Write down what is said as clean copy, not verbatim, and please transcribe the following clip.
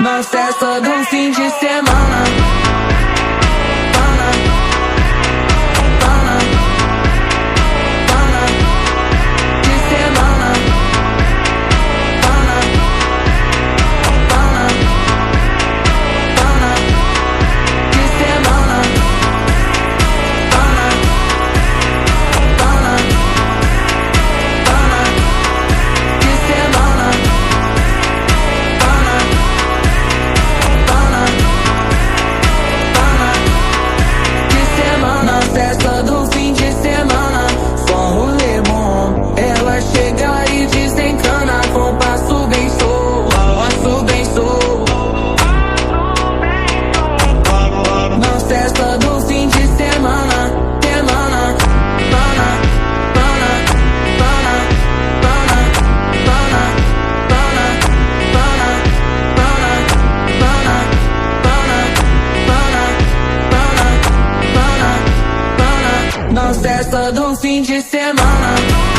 Na festa do fim de semana. Pana, pana, pana, de semana. Pana, pana, pana, de semana. Pana, pana, pana, de semana. Pana, pana, pana, de semana. Na festa do fim de semana, só um rolê bom. Ela chega e desencana com passo bem solto. Na festa do fim de semana, semana. Pana, pana, pana, pana, pana, pana, pana, pana, pana, pana, pana, pana, pana, pana. Na festa do fim de semana.